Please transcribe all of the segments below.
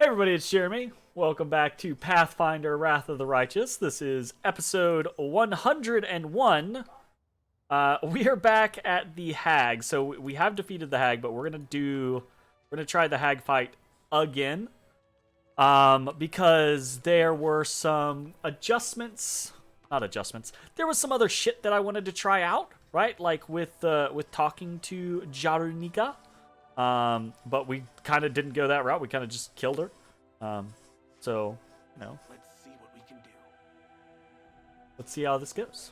Hey everybody, it's Jeremy. Welcome back to Pathfinder Wrath of the Righteous. This is episode 101. We are back at the Hag. So we have defeated the Hag, but we're gonna try the Hag fight again. Because there were some adjustments. Not adjustments. There was some other shit that I wanted to try out, right? Like with talking to Jarunika. But we kind of didn't go that route. We kind of just killed her. So, you know. Let's see what we can do. Let's see how this goes.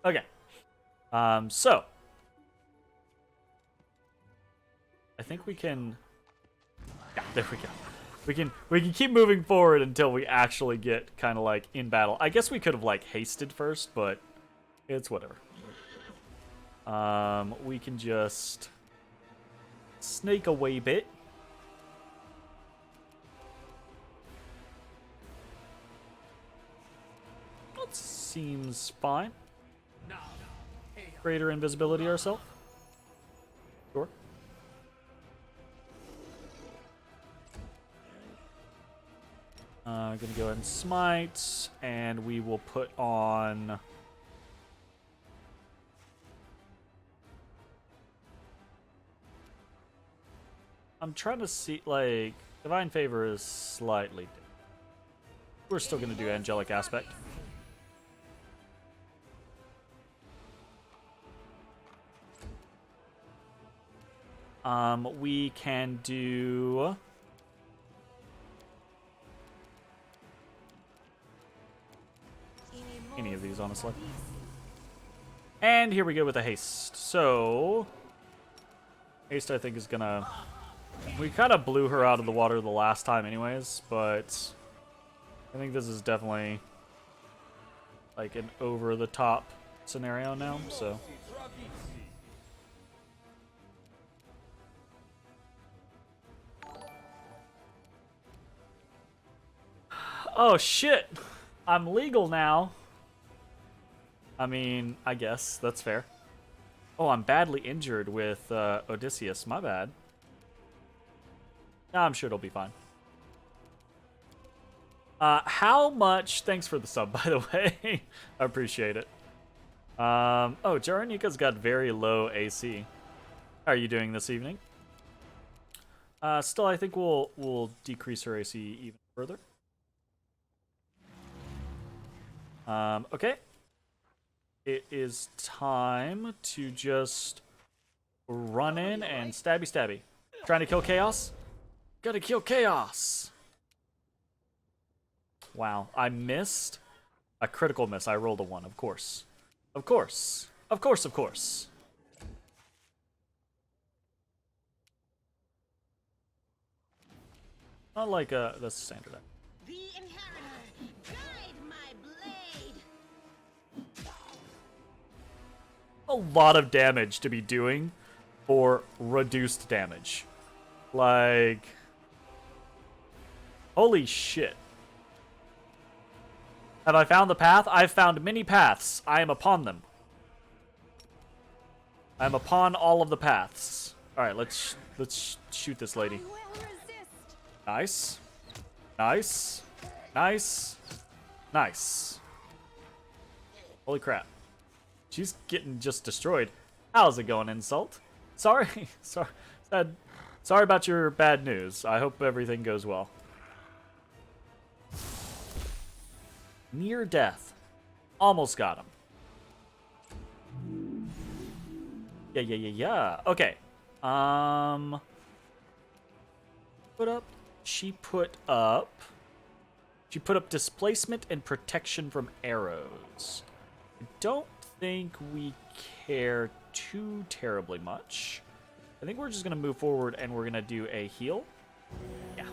Okay. So. I think we can... Yeah, there we go. We can keep moving forward until we actually get kind of like in battle. I guess we could have like hasted first, but it's whatever. We can just snake away a bit. That seems fine. Greater invisibility ourselves. Sure. Gonna go ahead and smite, and we will put on... I'm trying to see, like, Divine Favor is slightly different. We're still gonna do Angelic Aspect. We can do... any of these, honestly. And here we go with a haste. So, haste I think is gonna... We kind of blew her out of the water the last time anyways, but I think this is definitely like an over-the-top scenario now, so... Oh shit! I'm legal now. I mean, I guess that's fair. Oh, I'm badly injured with Odysseus. My bad. Nah, I'm sure it'll be fine. How much... Thanks for the sub, by the way. I appreciate it. Oh, Jaronika's got very low AC. How are you doing this evening? Still, I think we'll decrease her AC even further. Okay. It is time to just run in and stabby stabby. Trying to kill Chaos? Gotta kill Chaos! Wow, I missed a critical miss. I rolled a 1, of course. Of course. Of course, of course. Not like that's standard. The inheritor, guide my blade. A lot of damage to be doing for reduced damage. Like... Holy shit. Have I found the path? I've found many paths. I am upon them. I am upon all of the paths. Alright, let's shoot this lady. Nice. Nice. Nice. Nice. Holy crap. She's getting just destroyed. How's it going, Insult? Sorry. Sorry about your bad news. I hope everything goes well. Near death. Almost got him. Yeah. Okay. She put up displacement and protection from arrows. I don't think we care too terribly much. I think we're just gonna move forward and we're gonna do a heal. Yeah.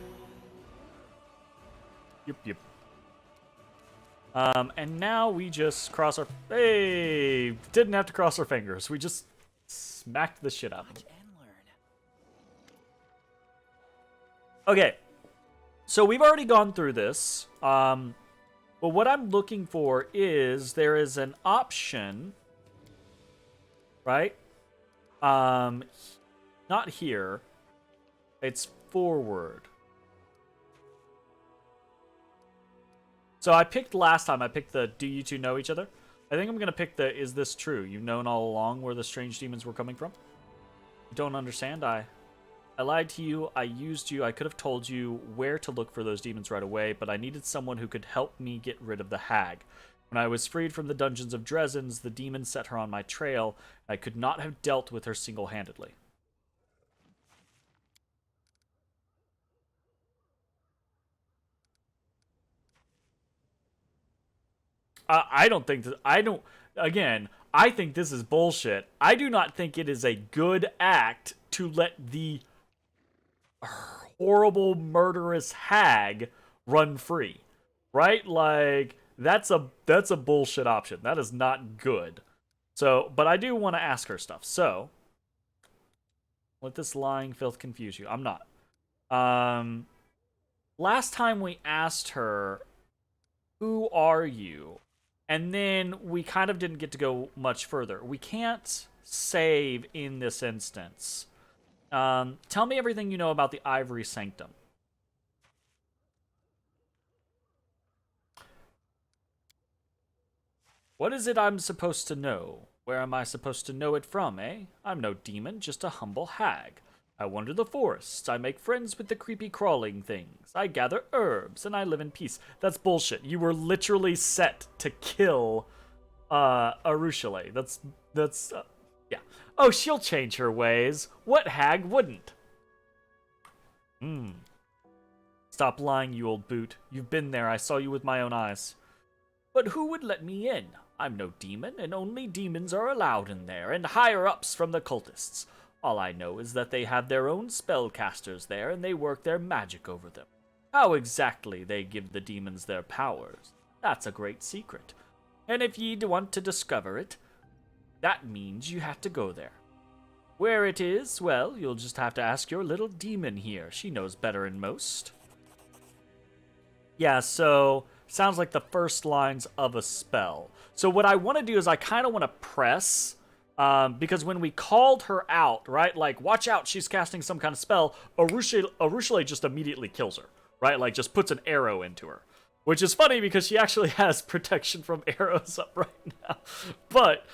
Yep. And now we just cross our... Hey! Didn't have to cross our fingers. We just smacked the shit out of them. Okay. So we've already gone through this. But what I'm looking for is there is an option, right? Not here. It's forward. So I picked last time, I picked the do you two know each other? I think I'm going to pick the is this true? You've known all along where the strange demons were coming from? You don't understand? I lied to you, I used you, I could have told you where to look for those demons right away, but I needed someone who could help me get rid of the hag. When I was freed from the dungeons of Dresden's, the demons set her on my trail, and I could not have dealt with her single-handedly. I don't think that. I don't. Again, I think this is bullshit. I do not think it is a good act to let the horrible, murderous hag run free. Right? Like that's a bullshit option. That is not good. So, but I do want to ask her stuff. So, let this lying filth confuse you. I'm not. Last time we asked her, "Who are you?" And then we kind of didn't get to go much further. We can't save in this instance. Tell me everything you know about the Ivory Sanctum. What is it I'm supposed to know? Where am I supposed to know it from, eh? I'm no demon, just a humble hag. I wander the forests, I make friends with the creepy crawling things, I gather herbs, and I live in peace. That's bullshit. You were literally set to kill, Arushale. Yeah. Oh, she'll change her ways. What hag wouldn't? Stop lying, you old boot. You've been there, I saw you with my own eyes. But who would let me in? I'm no demon, and only demons are allowed in there, and higher-ups from the cultists. All I know is that they have their own spellcasters there, and they work their magic over them. How exactly they give the demons their powers, that's a great secret. And if ye'd want to discover it, that means you have to go there. Where it is, well, you'll just have to ask your little demon here. She knows better than most. Yeah, so sounds like the first lines of a spell. So what I want to do is I kind of want to press, because when we called her out, right, like, watch out, she's casting some kind of spell, Arushale just immediately kills her, right, like, just puts an arrow into her. Which is funny because she actually has protection from arrows up right now. But,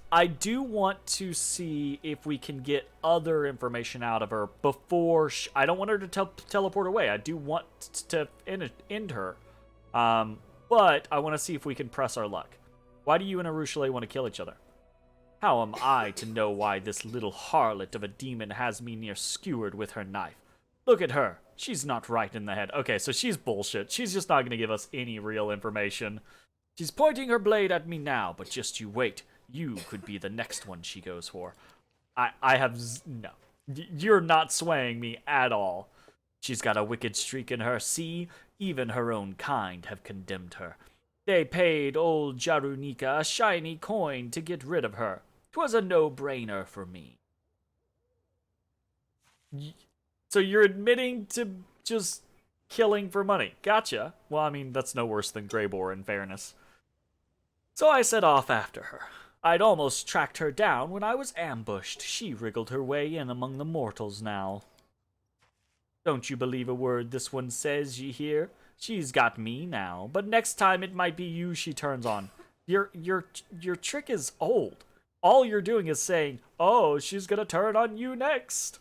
I do want to see if we can get other information out of her before I don't want her to teleport away. I do want to end her. But I want to see if we can press our luck. Why do you and Arushale want to kill each other? How am I to know why this little harlot of a demon has me near skewered with her knife? Look at her. She's not right in the head. Okay, so she's bullshit. She's just not going to give us any real information. She's pointing her blade at me now, but just you wait. You could be the next one she goes for. I have no. You're not swaying me at all. She's got a wicked streak in her. See, even her own kind have condemned her. They paid old Jarunika a shiny coin to get rid of her. 'Twas a no-brainer for me. So you're admitting to just killing for money. Gotcha. Well, I mean, that's no worse than Greybor, in fairness. So I set off after her. I'd almost tracked her down when I was ambushed. She wriggled her way in among the mortals now. Don't you believe a word this one says, ye hear? She's got me now, but next time it might be you she turns on. Your trick is old. All you're doing is saying, oh, she's gonna turn on you next.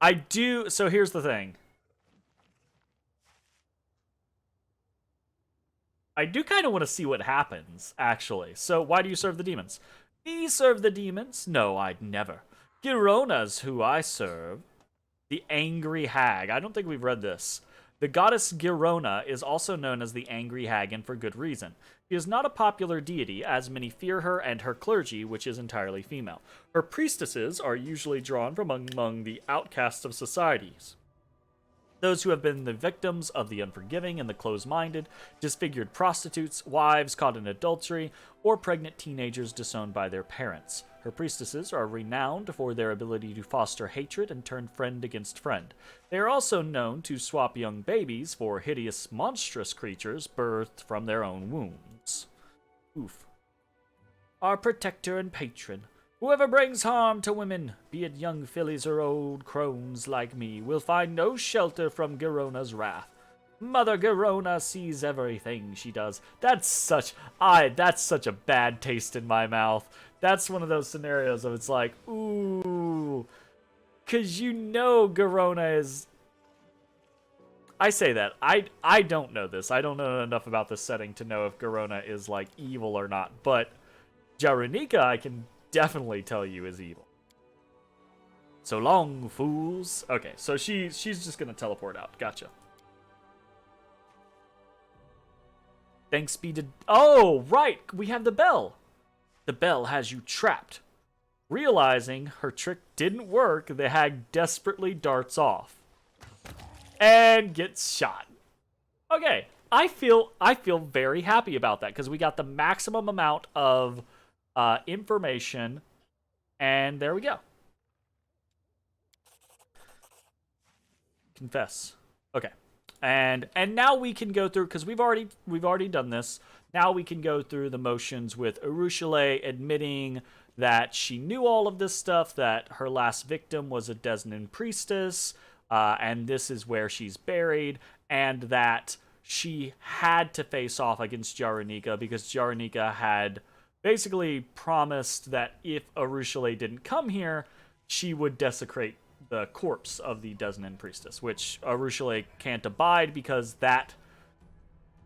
I do, so here's the thing. I do kind of want to see what happens, actually. So why do you serve the demons? Me serve the demons? No, I'd never. Girona's who I serve. The Angry Hag. I don't think we've read this. The goddess Girona is also known as the Angry Hag, and for good reason. She is not a popular deity, as many fear her and her clergy, which is entirely female. Her priestesses are usually drawn from among the outcasts of societies. Those who have been the victims of the unforgiving and the closed-minded, disfigured prostitutes, wives caught in adultery, or pregnant teenagers disowned by their parents. Her priestesses are renowned for their ability to foster hatred and turn friend against friend. They are also known to swap young babies for hideous, monstrous creatures birthed from their own wombs. Oof. Our protector and patron. Whoever brings harm to women, be it young fillies or old crones like me, will find no shelter from Garona's wrath. Mother Garona sees everything she does. That's such a bad taste in my mouth. That's one of those scenarios of it's like, ooh, 'cause you know Garona is... I say that. I don't know this. I don't know enough about this setting to know if Garona is, like, evil or not. But Jarunika, I can definitely tell you, is evil. So long, fools. Okay, so she's just gonna teleport out. Gotcha. Thanks be to... Oh, right! We have the bell. The bell has you trapped. Realizing her trick didn't work, the hag desperately darts off. And gets shot. Okay, I feel very happy about that, because we got the maximum amount of information, and there we go. Confess. Okay. And now we can go through, because we've already done this. Now we can go through the motions with Urushale admitting that she knew all of this stuff, that her last victim was a Desnan priestess, and this is where she's buried, and that she had to face off against Jarunika because Jarunika had basically promised that if Urushale didn't come here, she would desecrate the corpse of the Desnan priestess, which Urushale can't abide because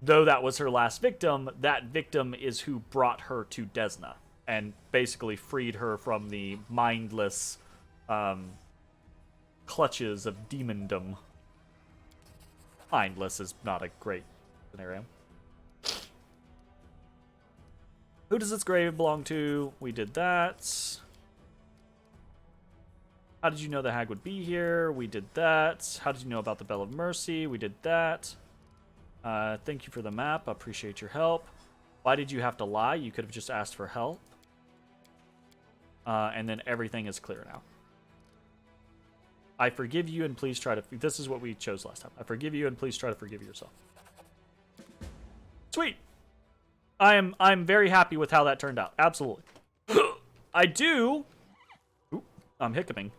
though that was her last victim, that victim is who brought her to Desna and basically freed her from the mindless clutches of demondom. Mindless is not a great scenario. Who does this grave belong to? We did that. How did you know the hag would be here? We did that. How did you know about the Bell of Mercy? We did that. Thank you for the map. I appreciate your help. Why did you have to lie? You could have just asked for help. And then everything is clear now. I forgive you and please try to... This is what we chose last time. I forgive you and please try to forgive yourself. Sweet. I'm very happy with how that turned out. Absolutely. I do... Oop, I'm hiccuping.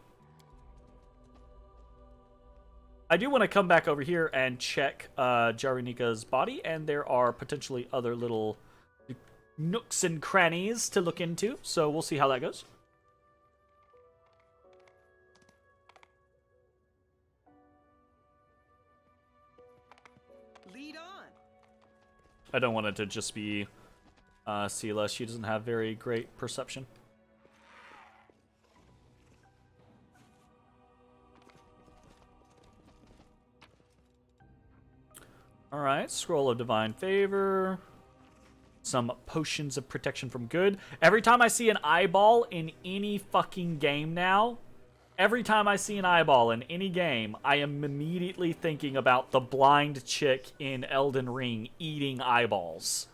I do want to come back over here and check Jarunika's body, and there are potentially other little nooks and crannies to look into, so we'll see how that goes. Lead on. I don't want it to just be Sela. She doesn't have very great perception. Alright, Scroll of Divine Favor. Some Potions of Protection from Good. Every time I see an eyeball in any fucking game now, every time I see an eyeball in any game, I am immediately thinking about the blind chick in Elden Ring eating eyeballs.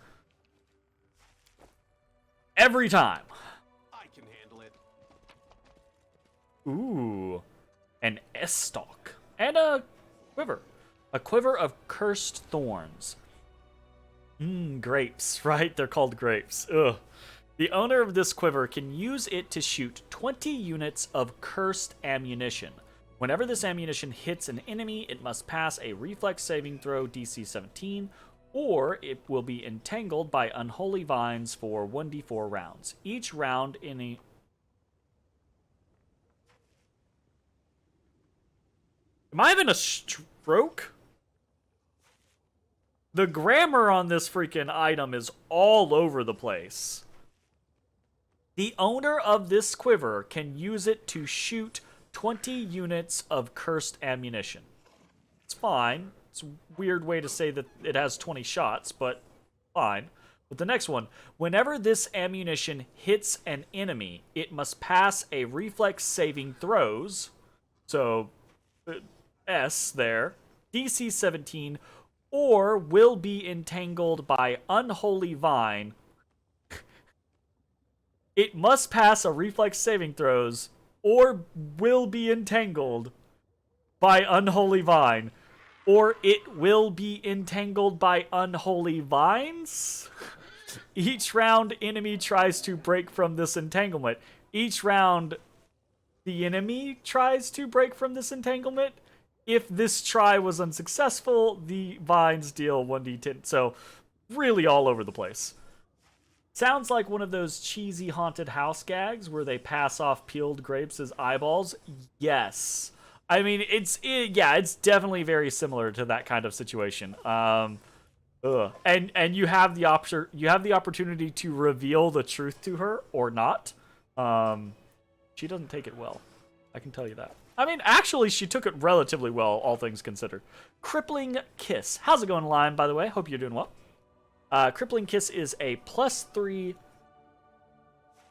Every time. I can handle it. Ooh. An S-Stalk. And a quiver. A quiver of cursed thorns. Grapes, right? They're called grapes. Ugh. The owner of this quiver can use it to shoot 20 units of cursed ammunition. Whenever this ammunition hits an enemy, it must pass a reflex saving throw DC 17, or it will be entangled by unholy vines for 1d4 rounds. Each round in a... Am I having a stroke? The grammar on this freaking item is all over the place. The owner of this quiver can use it to shoot 20 units of cursed ammunition. It's fine. It's a weird way to say that it has 20 shots, but fine. But the next one, whenever this ammunition hits an enemy, it must pass a reflex saving throws. So, S there. DC 17, or will be entangled by Unholy Vine. It must pass a reflex saving throws, or will be entangled by Unholy Vine, or it will be entangled by Unholy Vines. Each round, enemy tries to break from this entanglement. Each round, the enemy tries to break from this entanglement. If this try was unsuccessful, the vines deal 1d10. So, really all over the place. Sounds like one of those cheesy haunted house gags where they pass off peeled grapes as eyeballs. Yes. I mean, it's definitely very similar to that kind of situation. And you have the opportunity to reveal the truth to her or not. She doesn't take it well. I can tell you that. I mean, actually, she took it relatively well, all things considered. Crippling Kiss. How's it going, Lime, by the way? Hope you're doing well. Crippling Kiss is a +3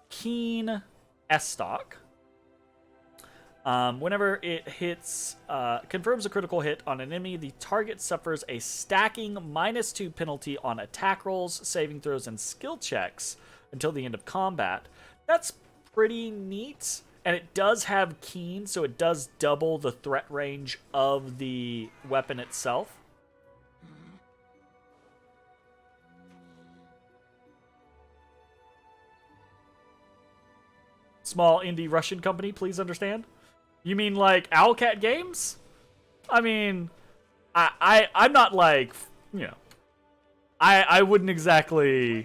keen S-stock. Whenever it hits, confirms a critical hit on an enemy, the target suffers a stacking -2 penalty on attack rolls, saving throws, and skill checks until the end of combat. That's pretty neat. And it does have keen, so it does double the threat range of the weapon itself. Small indie Russian company, please understand. You mean like Owlcat Games? I mean, I'm not like, you know, I wouldn't exactly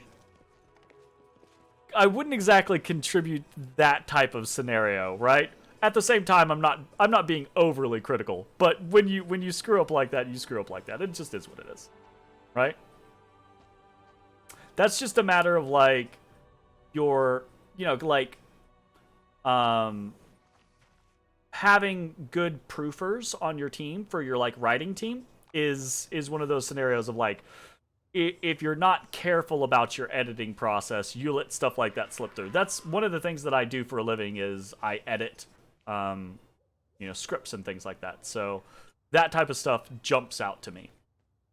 contribute that type of scenario, right? At the same time, I'm not being overly critical, but when you screw up like that, you screw up like that. It just is what it is, right? That's just a matter of like your, you know, like having good proofers on your team for your like writing team is one of those scenarios of like, if you're not careful about your editing process, you let stuff like that slip through. That's one of the things that I do for a living is I edit, you know, scripts and things like that. So that type of stuff jumps out to me.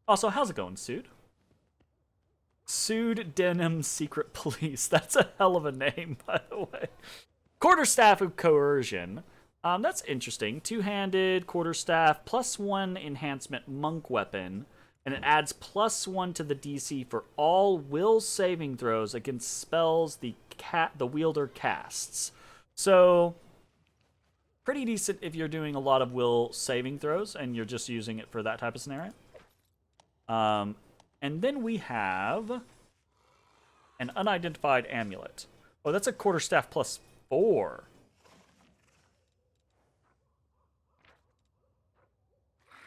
Also, how's it going, Sued? Sued Denim Secret Police. That's a hell of a name, by the way. Quarterstaff of Coercion. That's interesting. Two-handed quarterstaff, +1 enhancement monk weapon. And it adds +1 to the DC for all will saving throws against spells the wielder casts. So, pretty decent if you're doing a lot of will saving throws and you're just using it for that type of scenario. And then we have an Unidentified Amulet. Oh, that's a quarterstaff +4.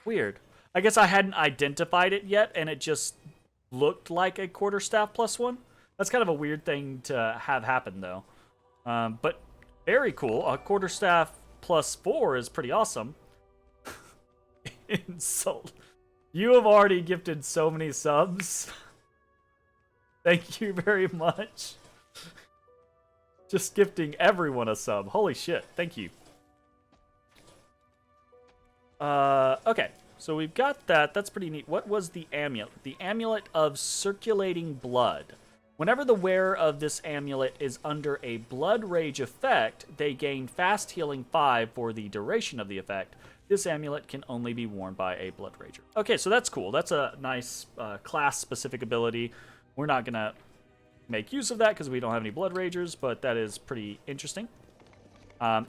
Weird. I guess I hadn't identified it yet, and it just looked like a quarterstaff +1. That's kind of a weird thing to have happen, though. But very cool. A quarterstaff +4 is pretty awesome. Insult. You have already gifted so many subs. Thank you very much. Just gifting everyone a sub. Holy shit. Thank you. Okay. So we've got that. That's pretty neat. What was the amulet? The Amulet of Circulating Blood. Whenever the wearer of this amulet is under a blood rage effect, they gain fast healing 5 for the duration of the effect. This amulet can only be worn by a blood rager. Okay, so that's cool. That's a nice class-specific ability. We're not going to make use of that because we don't have any blood ragers, but that is pretty interesting.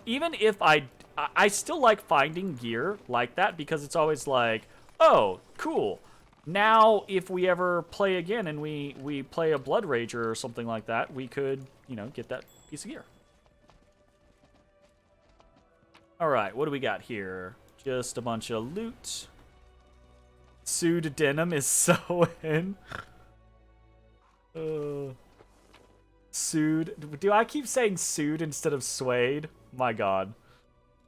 Even if I still like finding gear like that because it's always like, oh, cool. Now, if we ever play again and we play a Blood Rager or something like that, we could, you know, get that piece of gear. All right, what do we got here? Just a bunch of loot. Sued Denim is so in. Sued. Do I keep saying sued instead of suede? My God.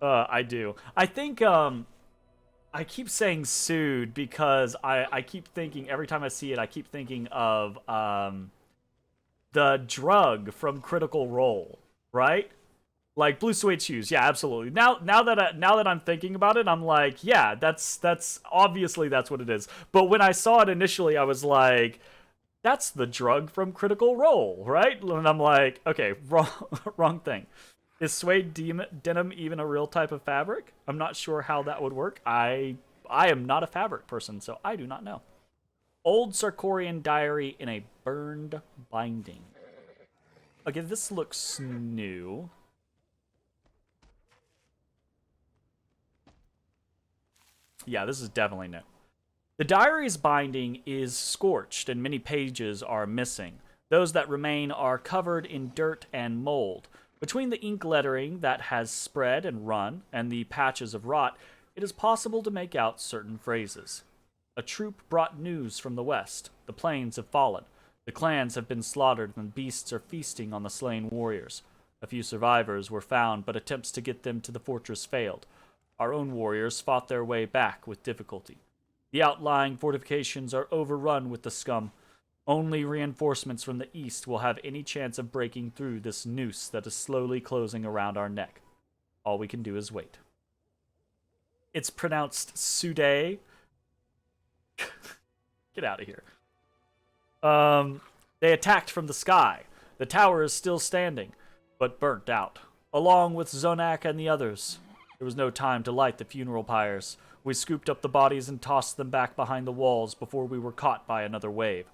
I do. I think, I keep saying sued because I keep thinking, every time I see it, I keep thinking of, the drug from Critical Role, right? Like blue suede shoes. Yeah, absolutely. Now that I'm thinking about it, I'm like, yeah, that's obviously that's what it is. But when I saw it initially, I was like, that's the drug from Critical Role, right? And I'm like, okay, wrong thing. Is suede denim even a real type of fabric? I'm not sure how that would work. I am not a fabric person, so I do not know. Old Sarkorian diary in a burned binding. Okay, this looks new. Yeah, this is definitely new. The diary's binding is scorched and many pages are missing. Those that remain are covered in dirt and mold. Between the ink lettering that has spread and run and the patches of rot, it is possible to make out certain phrases. A troop brought news from the west. The plains have fallen. The clans have been slaughtered and beasts are feasting on the slain warriors. A few survivors were found, but attempts to get them to the fortress failed. Our own warriors fought their way back with difficulty. The outlying fortifications are overrun with the scum. Only reinforcements from the east will have any chance of breaking through this noose that is slowly closing around our neck. All we can do is wait. It's pronounced Sude. Get out of here. They attacked from the sky. The tower is still standing, but burnt out, along with Zonak and the others. There was no time to light the funeral pyres. We scooped up the bodies and tossed them back behind the walls before we were caught by another wave.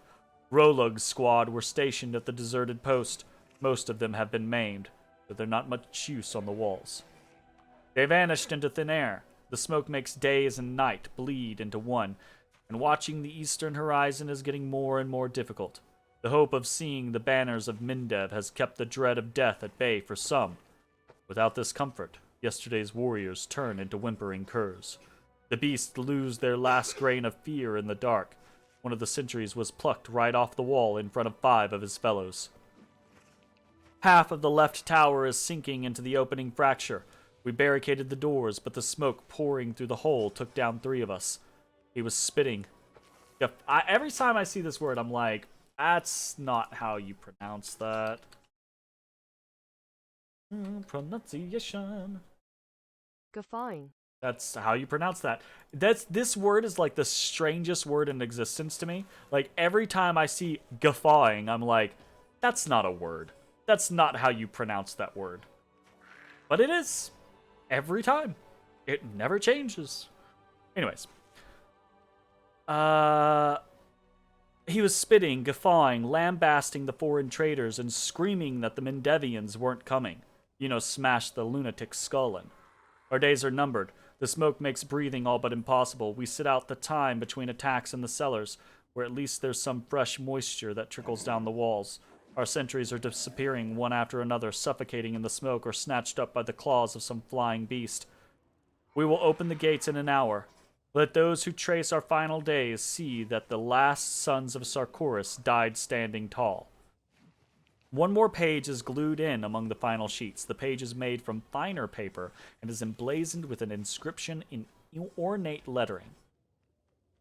Rolug's squad were stationed at the deserted post. Most of them have been maimed, but they're not much use on the walls. They vanished into thin air. The smoke makes days and night bleed into one, and watching the eastern horizon is getting more and more difficult. The hope of seeing the banners of Mindev has kept the dread of death at bay for some. Without this comfort, yesterday's warriors turn into whimpering curs. The beasts lose their last grain of fear in the dark. One of the sentries was plucked right off the wall in front of 5 of his fellows. Half of the left tower is sinking into the opening fracture. We barricaded the doors, but the smoke pouring through the hole took down 3 of us. He was spitting. Every time I see this word, I'm like, that's not how you pronounce that. Pronunciation. Guffawing. That's how you pronounce that. This word is like the strangest word in existence to me. Like every time I see guffawing, I'm like, that's not a word. That's not how you pronounce that word. But it is. Every time. It never changes. Anyways. He was spitting, guffawing, lambasting the foreign traders, and screaming that the Mendevians weren't coming. You know, smash the lunatic's skull in. Our days are numbered. The smoke makes breathing all but impossible. We sit out the time between attacks in the cellars, where at least there's some fresh moisture that trickles down the walls. Our sentries are disappearing one after another, suffocating in the smoke or snatched up by the claws of some flying beast. We will open the gates in an hour. Let those who trace our final days see that the last sons of Sarkoris died standing tall. One more page is glued in among the final sheets. The page is made from finer paper and is emblazoned with an inscription in ornate lettering.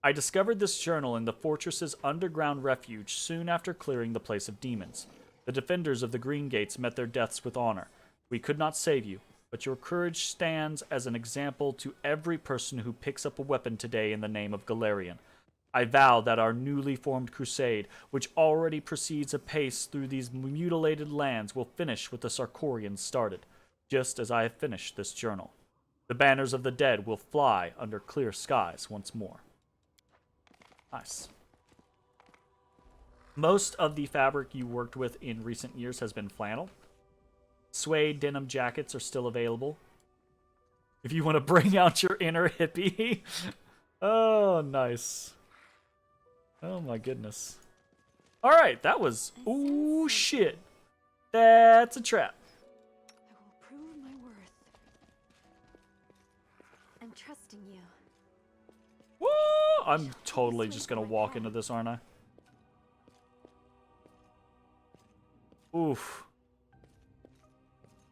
I discovered this journal in the fortress's underground refuge soon after clearing the place of demons. The defenders of the Green Gates met their deaths with honor. We could not save you, but your courage stands as an example to every person who picks up a weapon today in the name of Golarion. I vow that our newly formed crusade, which already proceeds apace through these mutilated lands, will finish what the Sarkorians started, just as I have finished this journal. The banners of the dead will fly under clear skies once more. Nice. Most of the fabric you worked with in recent years has been flannel. Suede denim jackets are still available. If you want to bring out your inner hippie. Oh, nice. Oh my goodness. Alright, that was... Ooh, shit. That's a trap. I will prove my worth. And trust in you. Woo! I'm totally just gonna walk into this, aren't I? Oof.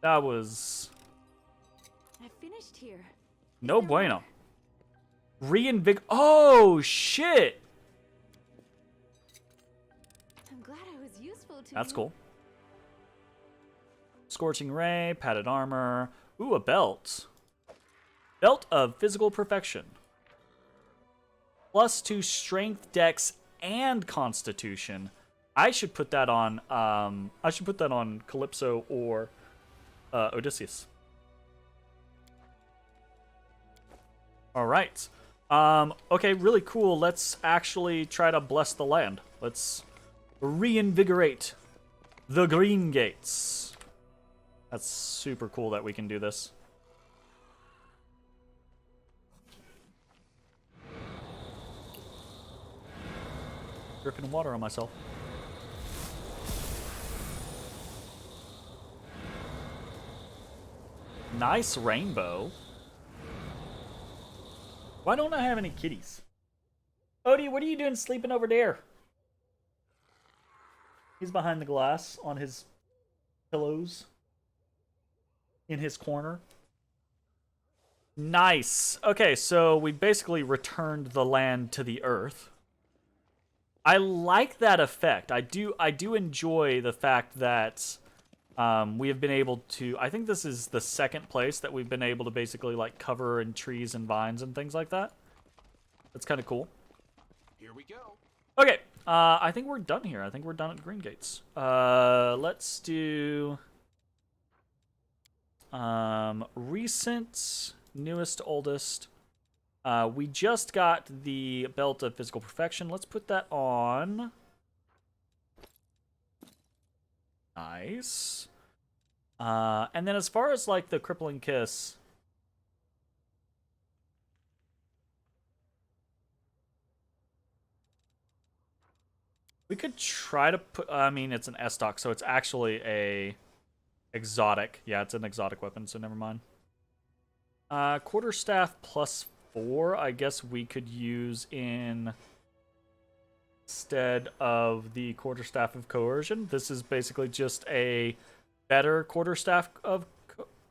That was... I finished here. No bueno. Oh, shit! I'm glad I was useful to That's you. cool. Scorching Ray, padded armor. Ooh, a belt. Belt of physical perfection. +2 strength, dex, and constitution. I should put that on. I should put that on Calypso or Odysseus. All right. Okay, really cool. Let's actually try to bless the land. Let's reinvigorate the Green Gates. That's super cool that we can do this. Dripping water on myself. Nice rainbow. Why don't I have any kitties? Odie, what are you doing sleeping over there? He's behind the glass on his pillows. In his corner. Nice. Okay, so we basically returned the land to the earth. I like that effect. I do enjoy the fact that we have been able to... I think this is the second place that we've been able to basically like cover in trees and vines and things like that. That's kind of cool. Here we go. Okay, I think we're done here. I think we're done at Green Gates. Let's do... recent, newest, oldest. We just got the Belt of Physical Perfection. Let's put that on. Nice. And then as far as like the Crippling Kiss, we could try to put, I mean, it's an S-Stock, so it's actually a exotic. Yeah, it's an exotic weapon, so never mind. Quarterstaff +4, I guess we could use instead of the Quarterstaff of Coercion. This is basically just a better Quarterstaff of...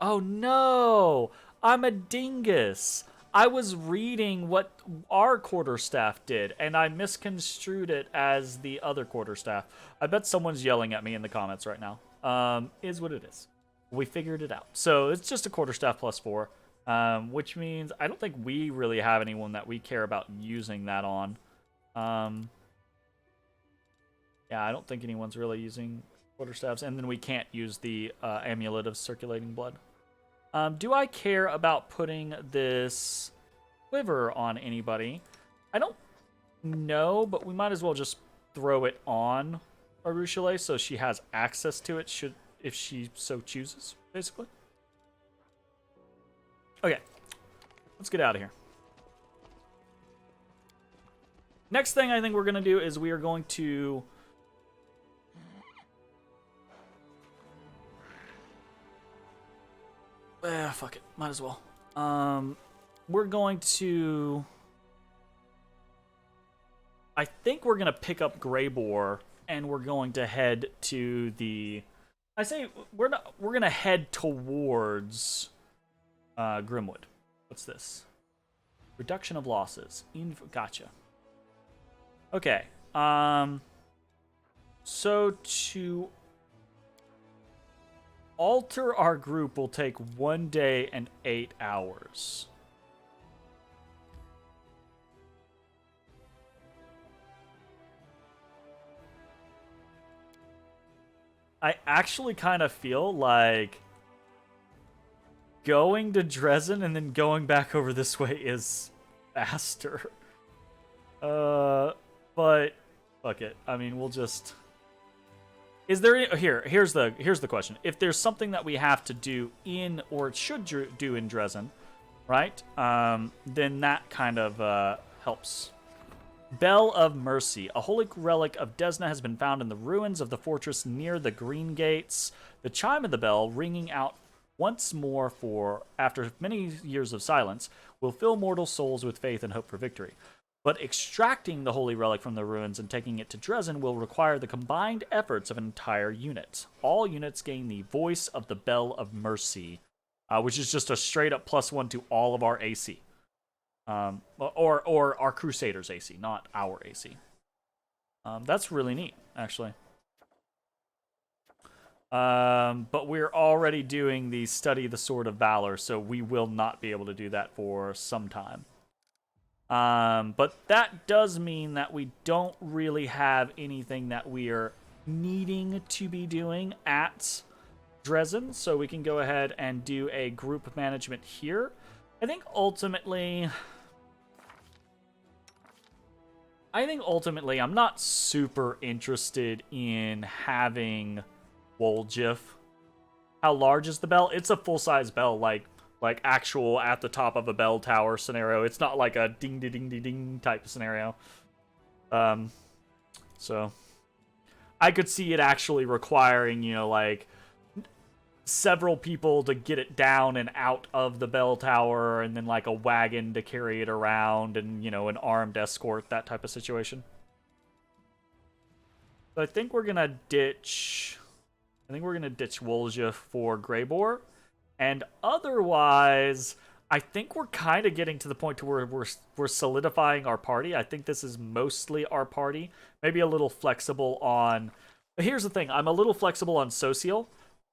Oh no! I'm a dingus! I was reading what our Quarterstaff did, and I misconstrued it as the other Quarterstaff. I bet someone's yelling at me in the comments right now. Is what it is. We figured it out. So it's just a Quarterstaff +4, which means I don't think we really have anyone that we care about using that on. Yeah, I don't think anyone's really using Quarterstaffs, and then we can't use the Amulet of Circulating Blood. Do I care about putting this quiver on anybody? I don't know, but we might as well just throw it on Arushale so she has access to it if she so chooses, basically. Okay, let's get out of here. Next thing I think we're going to do is we are going to... fuck it. Might as well. We're going to... I think we're going to pick up Greybore, and we're going to head to the... I say we're going to head towards Grimwood. What's this? Reduction of losses. Gotcha. Okay. So to alter our group will take 1 day and 8 hours. I actually kind of feel like going to Dresden and then going back over this way is faster. But fuck it. I mean, we'll just... Is there any... Here's the question. If there's something that we have to do in, or should do in Dresden, right? Then that kind of helps. Bell of Mercy. A holy relic of Desna has been found in the ruins of the fortress near the Green Gates. The chime of the bell, ringing out once more after many years of silence, will fill mortal souls with faith and hope for victory. But extracting the holy relic from the ruins and taking it to Dresden will require the combined efforts of an entire unit. All units gain the Voice of the Bell of Mercy, which is just a straight up +1 to all of our AC. Or our Crusaders AC, not our AC. That's really neat, actually. But we're already doing the Study the Sword of Valor, so we will not be able to do that for some time. But that does mean that we don't really have anything that we are needing to be doing at Dresden, so we can go ahead and do a group management here. I think ultimately I'm not super interested in having Woljif. How large is the bell? It's a full-size bell, like actual at the top of a bell tower scenario. It's not like a ding ding ding ding type of scenario. So I could see it actually requiring, you know, like several people to get it down and out of the bell tower, and then like a wagon to carry it around, and, you know, an armed escort, that type of situation. So I think we're gonna ditch Woljif for Greybor. And otherwise, I think we're kind of getting to the point to where we're solidifying our party. I think this is mostly our party. Maybe a little flexible on... But here's the thing. I'm a little flexible on Social,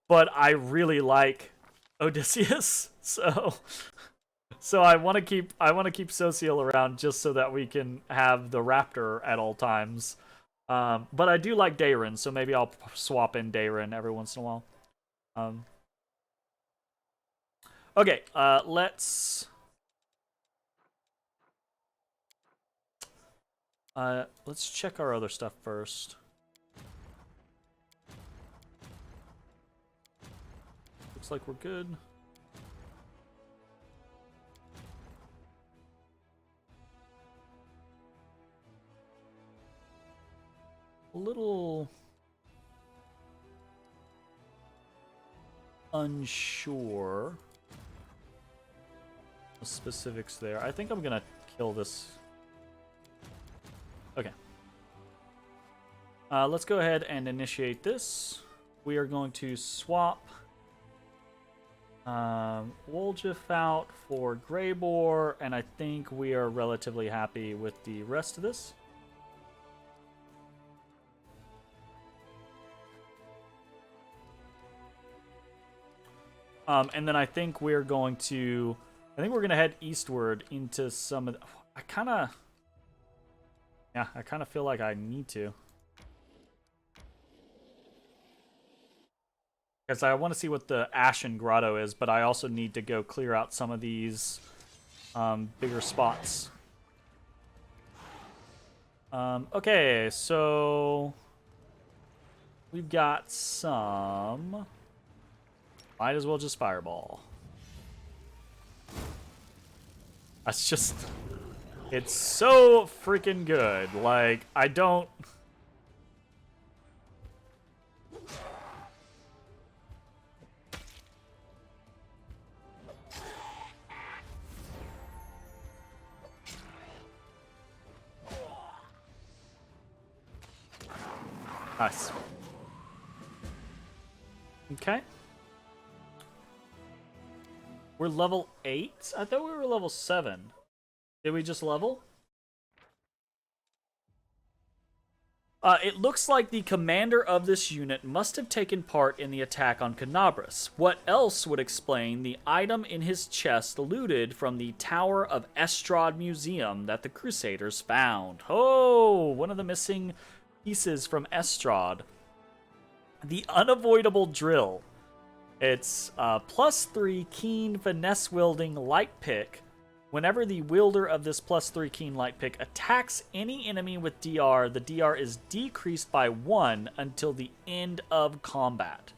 but I really like Odysseus. So I want to keep Social around just so that we can have the Raptor at all times. But I do like Dayron, so maybe I'll swap in Dayron every once in a while. Okay, let's check our other stuff first. Looks like we're good. A little unsure the specifics there. I think I'm gonna kill this. Okay. Let's go ahead and initiate this. We are going to swap Woljif out for Greybor, and I think we are relatively happy with the rest of this. And then I think we're going to head eastward into some of the... I kind of feel like I need to. Because I want to see what the Ashen Grotto is, but I also need to go clear out some of these bigger spots. Okay, so... We've got some... Might as well just Fireball. That's just... It's so freaking good. Like, I don't... Nice. Okay. We're level 8? I thought we were level 7. Did we just level? It looks like the commander of this unit must have taken part in the attack on Canabras. What else would explain the item in his chest looted from the Tower of Estrad Museum that the Crusaders found? Oh, one of the missing pieces from Estrad. The Unavoidable Drill. It's +3 keen finesse wielding light pick. Whenever the wielder of this +3 keen light pick attacks any enemy with DR, the DR is decreased by 1 until the end of combat.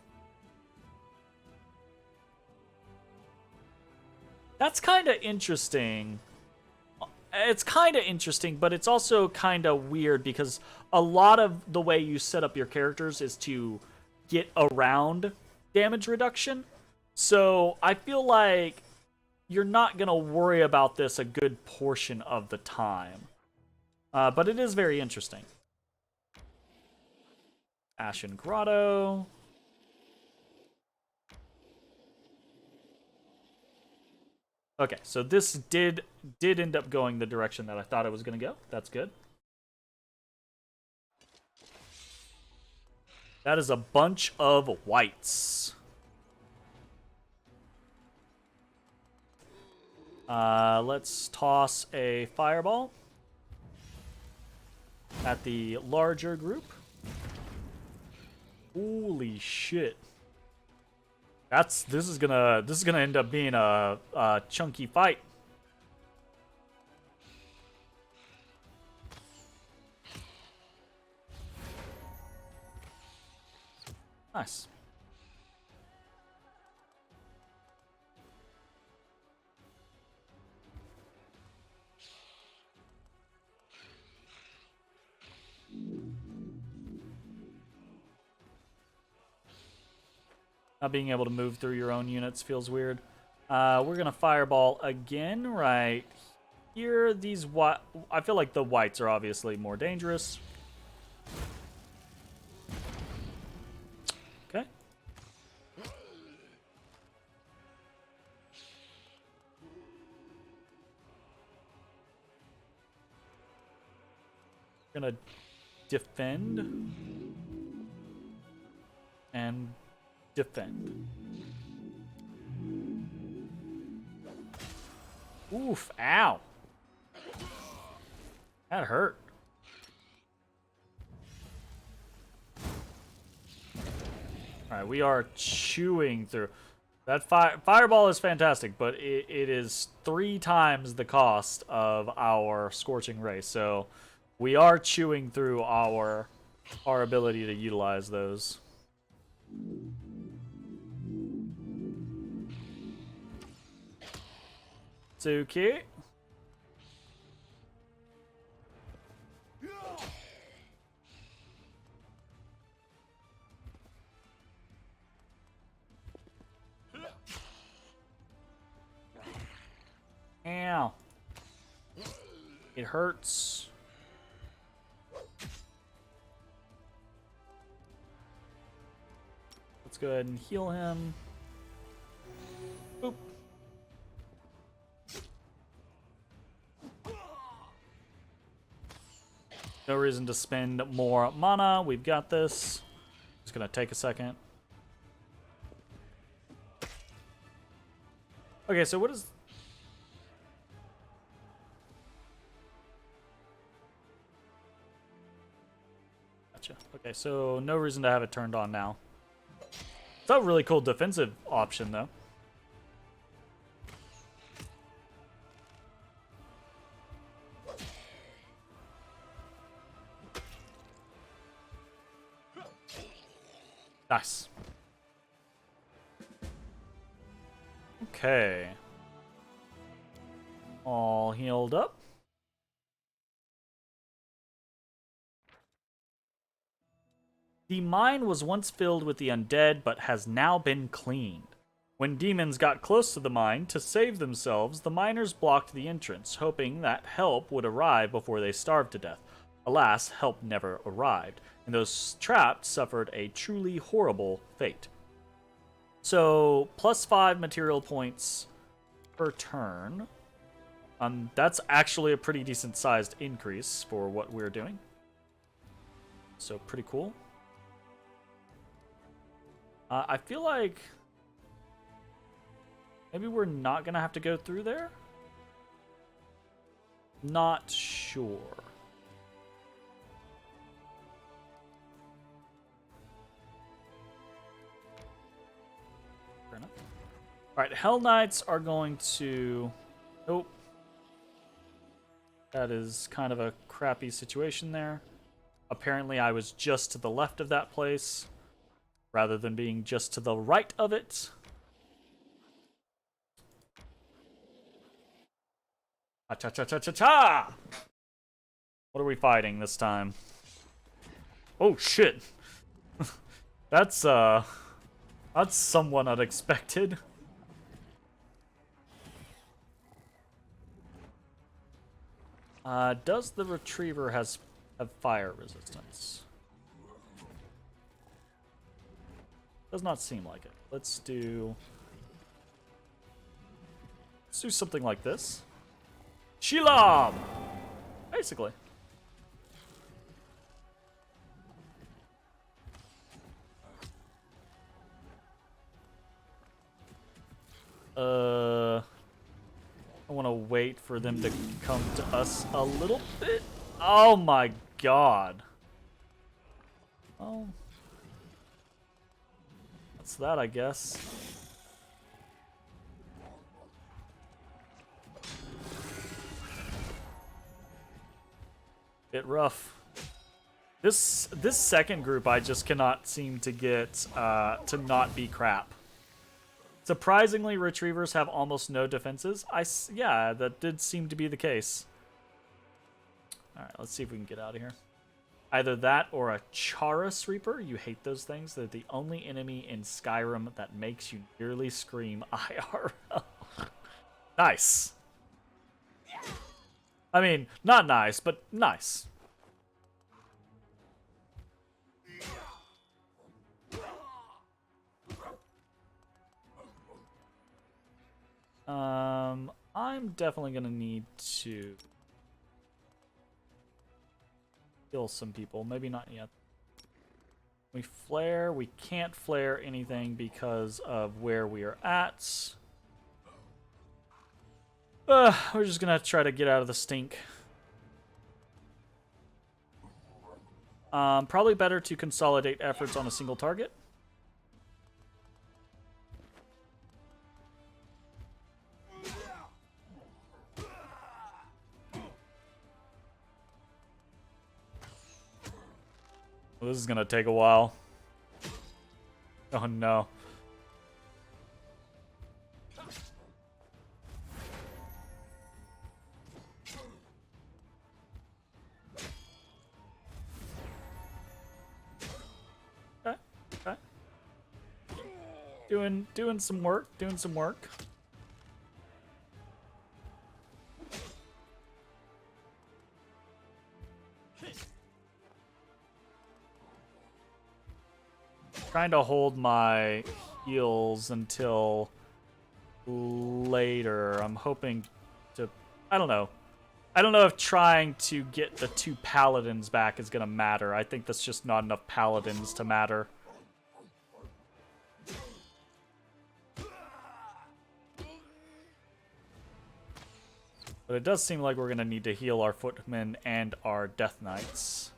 That's kind of interesting. It's kind of interesting, but it's also kind of weird because a lot of the way you set up your characters is to get around damage reduction. So I feel like you're not going to worry about this a good portion of the time. But it is very interesting. Ashen Grotto. Okay, so this did end up going the direction that I thought it was going to go. That's good. That is a bunch of whites. Let's toss a fireball at the larger group. Holy shit. This is gonna end up being a chunky fight. Nice. Not being able to move through your own units feels weird. We're gonna fireball again right here. I feel like the whites are obviously more dangerous. Okay. Gonna defend and defend. Oof, ow. That hurt. Alright, we are chewing through. That fireball is fantastic, but it is 3 times the cost of our Scorching Ray, so we are chewing through our ability to utilize those. Tsuki. Ow. It hurts. Let's go ahead and heal him. Boop. No reason to spend more mana. We've got this. Just gonna take a second. Okay, so what is... Gotcha. Okay, so no reason to have it turned on now. It's a really cool defensive option, though. Nice. Okay. All healed up. The mine was once filled with the undead, but has now been cleaned. When demons got close to the mine to save themselves, the miners blocked the entrance, hoping that help would arrive before they starved to death. Alas, help never arrived, and those trapped suffered a truly horrible fate. So, +5 material points per turn. That's actually a pretty decent sized increase for what we're doing. So, pretty cool. I feel like maybe we're not gonna have to go through there. Not sure. Fair enough. Alright, Hell Knights are going to... Nope. That is kind of a crappy situation there. Apparently I was just to the left of that place, rather than being just to the right of it. Cha-cha-cha-cha-cha! What are we fighting this time? Oh, shit. That's somewhat unexpected. Does the Retriever have fire resistance? Does not seem like it. Let's do something like this. Shelob! Basically. I want to wait for them to come to us a little bit. Oh my god. Oh. That's that, I guess. Bit rough. This second group I just cannot seem to get to not be crap. Surprisingly, retrievers have almost no defenses. Yeah, that did seem to be the case. Alright, let's see if we can get out of here. Either that or a Charis Reaper. You hate those things. They're the only enemy in Skyrim that makes you nearly scream IRL. Nice. I mean, not nice, but nice. I'm definitely gonna need to kill some people. Maybe not yet. We flare. We can't flare anything because of where we are at. We're just gonna try to get out of the stink. Probably better to consolidate efforts on a single target. Well, this is gonna take a while. Oh no. Okay. Doing some work, Trying to hold my heals until later. I'm hoping to... I don't know. I don't know if trying to get the 2 paladins back is going to matter. I think that's just not enough paladins to matter. But it does seem like we're going to need to heal our footmen and our death knights.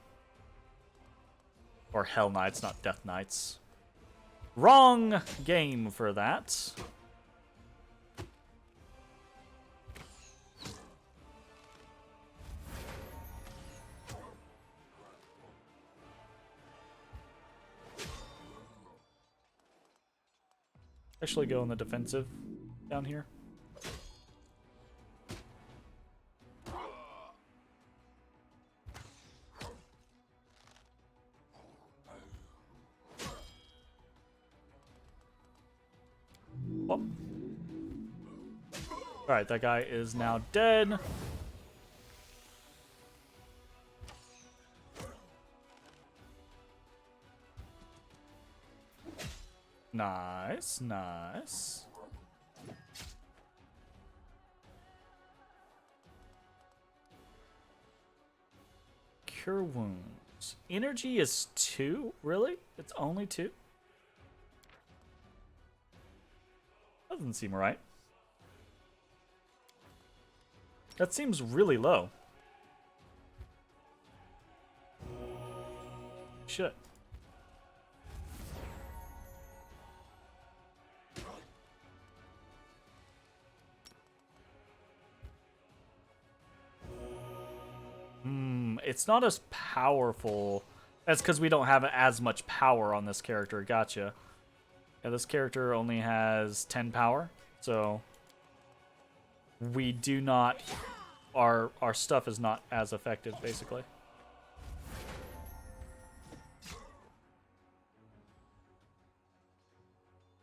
Or hell knights, not death knights. Wrong game for that. Actually go in the defensive down here. Alright, that guy is now dead. Nice, nice. Cure wounds. Energy is 2? Really? It's only 2? Doesn't seem right. That seems really low. Shit. It's not as powerful. That's because we don't have as much power on this character. Gotcha. Yeah, this character only has 10 power, so we do not... Our stuff is not as effective, basically.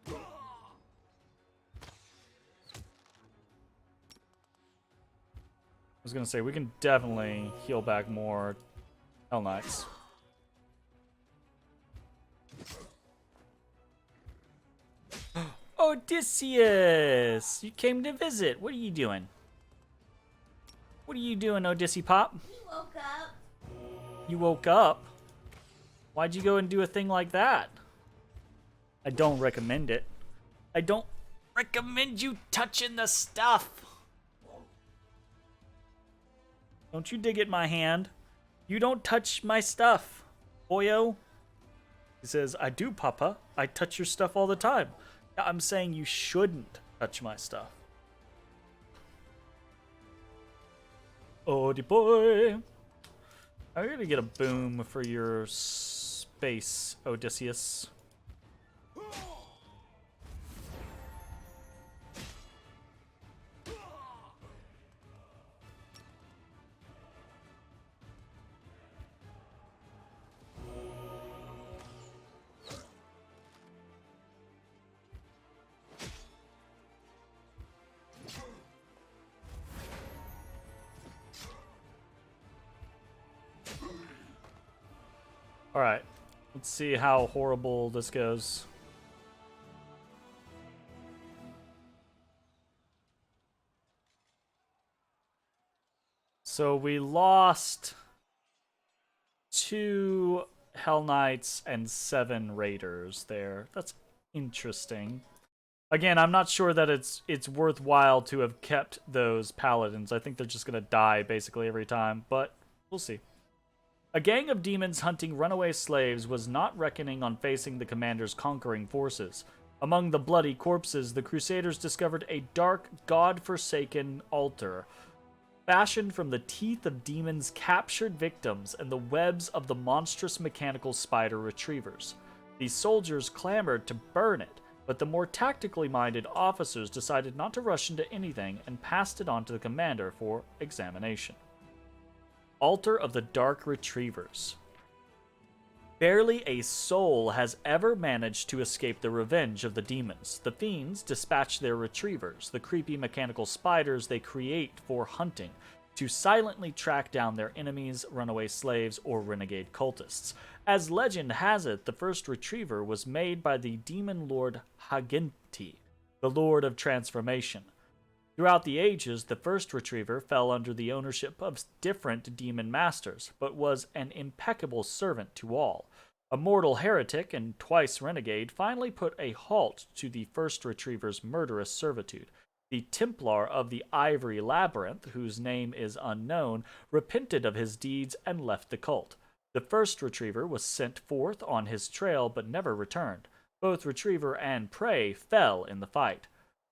I was gonna say, we can definitely heal back more Hell Knights. Odysseus! You came to visit. What are you doing? What are you doing, Odyssey Pop? He woke up. You woke up? Why'd you go and do a thing like that? I don't recommend it. I don't recommend you touching the stuff. Don't you dig at my hand. You don't touch my stuff, boyo. He says, I do, Papa. I touch your stuff all the time. I'm saying you shouldn't touch my stuff. Odie boy. I'm gonna get a boom for your space, Odysseus. Alright, let's see how horrible this goes. So we lost 2 Hell Knights and 7 Raiders there. That's interesting. Again, I'm not sure that it's worthwhile to have kept those Paladins. I think they're just going to die basically every time, but we'll see. A gang of demons hunting runaway slaves was not reckoning on facing the commander's conquering forces. Among the bloody corpses, the Crusaders discovered a dark, god-forsaken altar, fashioned from the teeth of demons' captured victims and the webs of the monstrous mechanical spider retrievers. These soldiers clamored to burn it, but the more tactically minded officers decided not to rush into anything and passed it on to the commander for examination. Altar of the Dark Retrievers. Barely a soul has ever managed to escape the revenge of the demons. The fiends dispatch their retrievers, the creepy mechanical spiders they create for hunting, to silently track down their enemies, runaway slaves, or renegade cultists. As legend has it, the first retriever was made by the demon lord Haginti, the Lord of Transformation. Throughout the ages, the first retriever fell under the ownership of different demon masters, but was an impeccable servant to all. A mortal heretic and twice renegade finally put a halt to the first retriever's murderous servitude. The Templar of the Ivory Labyrinth, whose name is unknown, repented of his deeds and left the cult. The first retriever was sent forth on his trail but never returned. Both retriever and prey fell in the fight.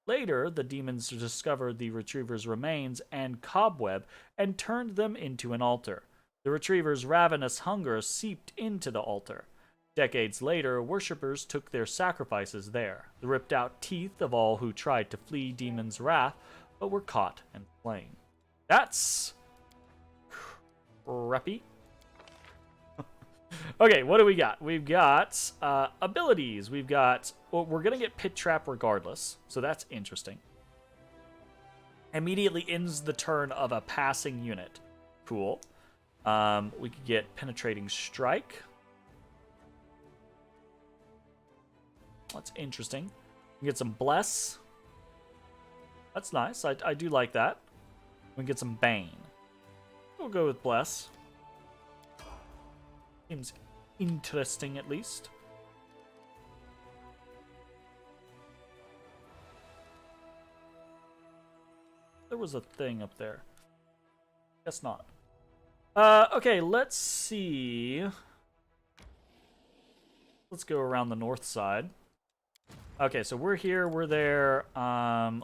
Later, the demons discovered the retriever's remains and cobweb and turned them into an altar. The retriever's ravenous hunger seeped into the altar. Decades later, worshippers took their sacrifices there, the ripped-out teeth of all who tried to flee demons' wrath, but were caught and slain. That's crappy. Okay, what do we got? We've got abilities. We've got... Well, we're going to get Pit Trap regardless, so that's interesting. Immediately ends the turn of a passing unit. Cool. We could get Penetrating Strike. That's interesting. We can get some Bless. That's nice. I do like that. We can get some Bane. We'll go with Bless. Seems interesting, at least. There was a thing up there. Guess not. Okay, let's see. Let's go around the north side. Okay, so we're here, we're there.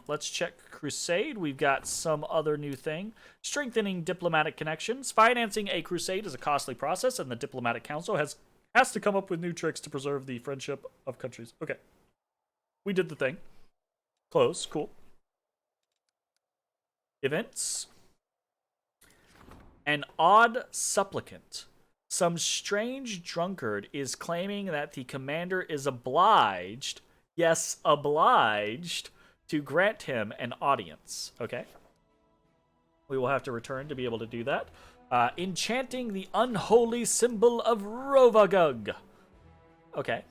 Let's check Crusade. We've got some other new thing. Strengthening diplomatic connections. Financing a crusade is a costly process, and the Diplomatic Council has to come up with new tricks to preserve the friendship of countries. Okay. We did the thing. Close. Cool. Events. An odd supplicant. Some strange drunkard is claiming that the commander is obliged... Yes, obliged to grant him an audience. Okay. We will have to return to be able to do that. Enchanting the unholy symbol of Rovagug. Okay.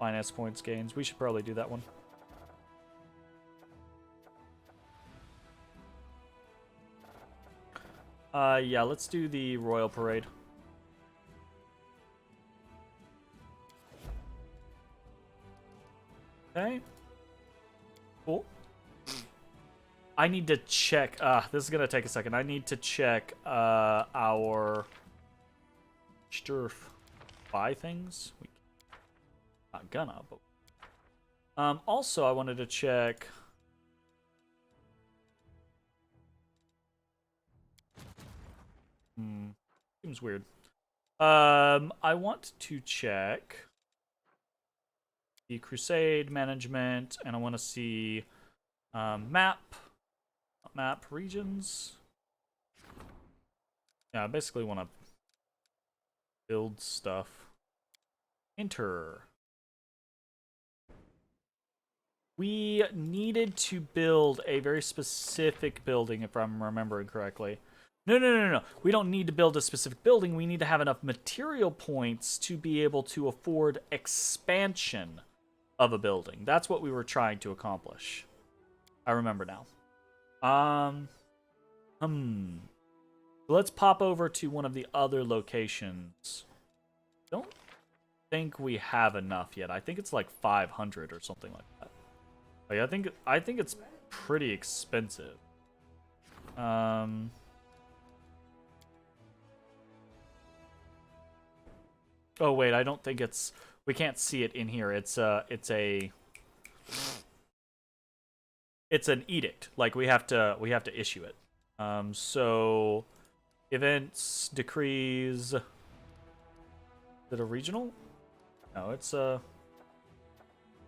Finance points gains. We should probably do that one. Yeah, let's do the Royal Parade. Okay. Cool. I need to check. This is gonna take a second. I need to check our buy things. Not gonna, but also I wanted to check. Seems weird. I want to check the Crusade management, and I want to see map regions. Yeah, I basically want to build stuff. Enter. We needed to build a very specific building, if I'm remembering correctly. No. We don't need to build a specific building. We need to have enough material points to be able to afford expansion of a building. That's what we were trying to accomplish. I remember now. Let's pop over to one of the other locations. Don't think we have enough yet. I think it's like 500 or something like that. Like, I think it's pretty expensive. Oh wait, I don't think it's. We can't see it in here. It's an edict. Like we have to issue it. So events, decrees. Is it a regional? No, it's a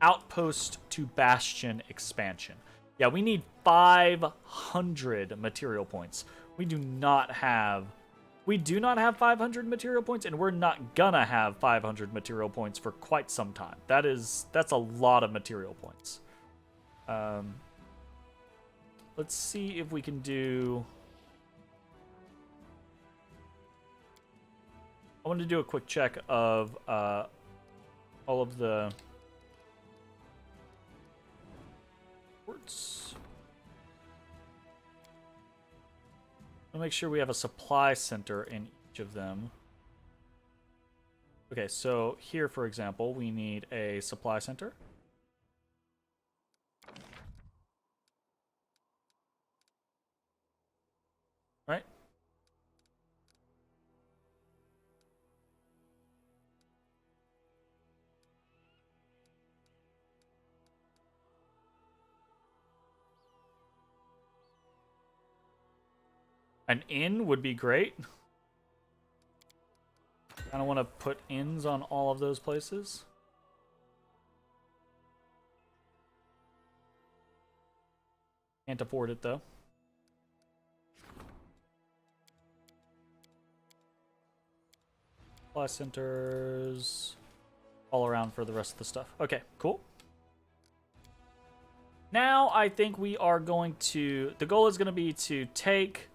outpost to bastion expansion. Yeah, we need 500 material points. We do not have 500 material points, and we're not gonna have 500 material points for quite some time. That's a lot of material points. Let's see if we can do. I want to do a quick check of all of the ports. I'll make sure we have a supply center in each of them. Okay, so here, for example, we need a supply center. Right? An inn would be great. I don't want to put inns on all of those places. Can't afford it though. Supply centers all around for the rest of the stuff. Okay, cool. Now I think we are going to. The goal is going to be to take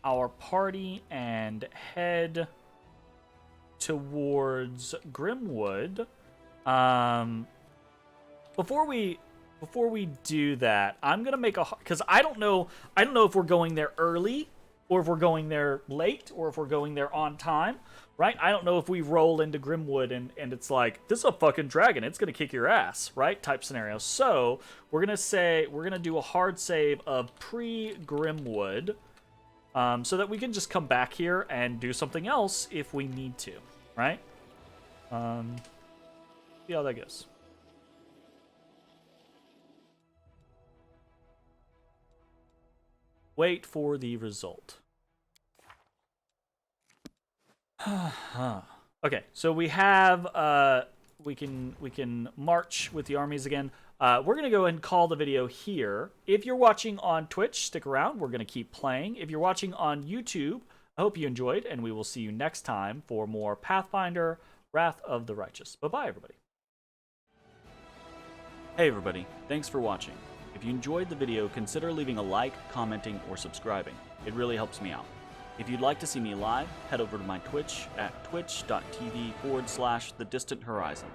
our party and head towards Grimwood. Before we do that, I'm gonna make because I don't know if we're going there early or if we're going there late or if we're going there on time, right? I don't know if we roll into Grimwood and it's like, this is a fucking dragon, it's gonna kick your ass, right? Type scenario. So we're gonna do a hard save of pre-Grimwood. So that we can just come back here and do something else if we need to, right? See how that goes. Wait for the result. Okay, so we have we can march with the armies again. We're going to go and call the video here. If you're watching on Twitch, stick around. We're going to keep playing. If you're watching on YouTube, I hope you enjoyed, and we will see you next time for more Pathfinder, Wrath of the Righteous. Bye-bye, everybody. Hey, everybody. Thanks for watching. If you enjoyed the video, consider leaving a like, commenting, or subscribing. It really helps me out. If you'd like to see me live, head over to my Twitch at twitch.tv/thedistanthorizon.